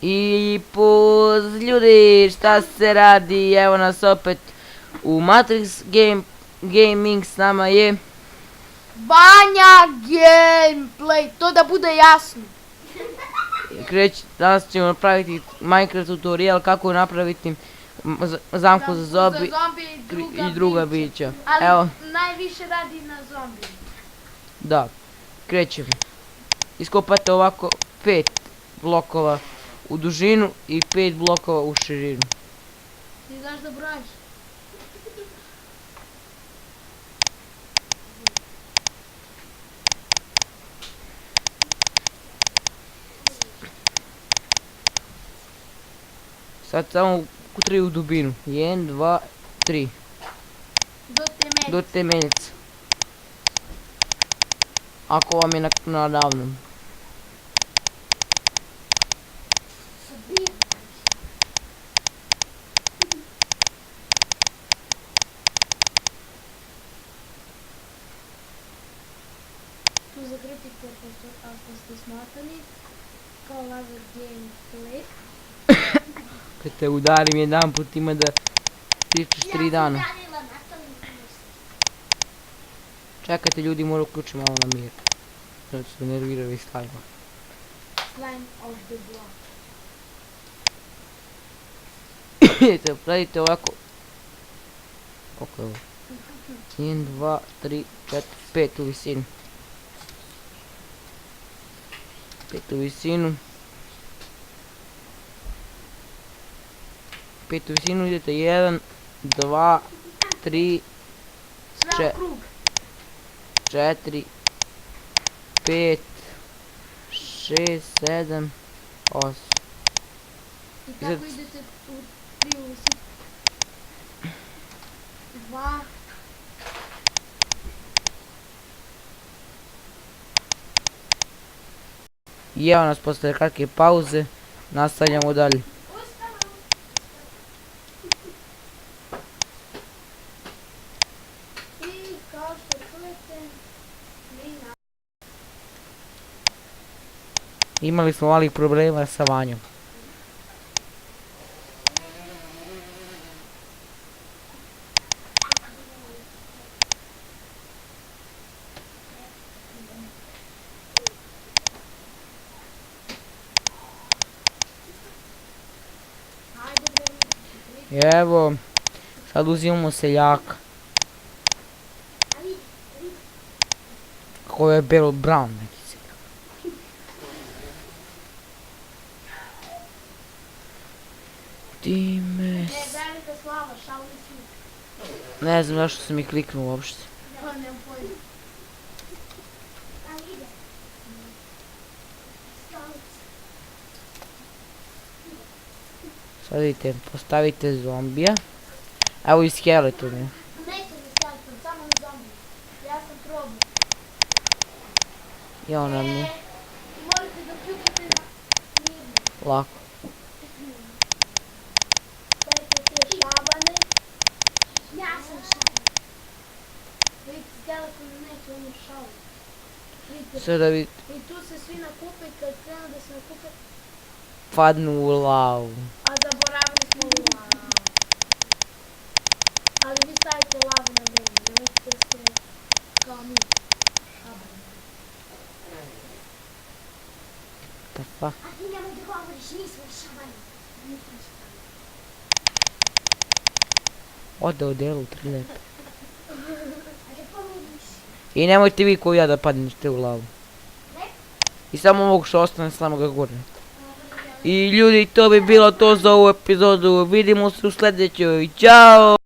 I puz ljudi, šta se radi, evo nas opet u Matrix Gaming, s nama je Vanja Gameplay, to da bude jasno. danas ćemo napraviti Minecraft tutorial kako napraviti zamku za zombi i druga bića. Ali Evo, najviše radi na zombi. da, krećemo. Iskopate ovako 5 blokova u dužinu i 5 blokova u širinu. Ti znaš da brojaš? Sad samo kutriju u dubinu. 1, 2, 3. Do temeljica. Ako vam je na ravnom. Tu zakrijepite ako ste smatrali kao Lazer Gameplay. Kad te udarim jedan put ima da pričaš 3 dana. Čekajte ljudi, moram uključiti malo na mir. Znači se nerviraju iz slajma. Slime of the block. Vidite, radite ovako. Koliko je ovo? 1, 2, 3, 4, 5 u visinu. 5 u visinu. 5 u visinu idete 1, 2, 3, Sve u krug. 4, 5, 6, 7, 8. I tako idete u 3 u visinu. 2. I evo nas posle kratke pauze. Nastavljamo dalje. I kao što čujete, Imali smo malih problema sa Vanjom. I evo, sad uzimamo seljaka. Koji je Beryl Brown neki seljak. Time... velika slava, šalim svi. Ne znam zašto sam i kliknuo uopšte. Pa nemam pojma. Sad vidite, postavite zombija. Evo i skeleton je. Neće mi skeleton, samo na zombi. Ja sam probao. I on nam je Morate da ključite na mirno. lako. Stavite te šabane. Ja sam šaban. Vidite, skeleton neće, on je šaban. Vidite, Sada vidite, i tu se svi nakupe i kad krenu da se nakupe, padnu u lavu. a zaboravili smo lavu. Ali vi stavite lavu na vreme, nemojte da ste kao mi. Šabane. The fuck? A ti nemoj da govoriš, nismo šabani. Nismo šabani. Ode u delu 3 lepe. A da pomeniš. I nemojte vi ko ja da padnete u lavu. I samo ovog što ostane, samo ga gurne. I ljudi, to bi bilo to za ovu epizodu. Vidimo se u sljedećoj. Ćao!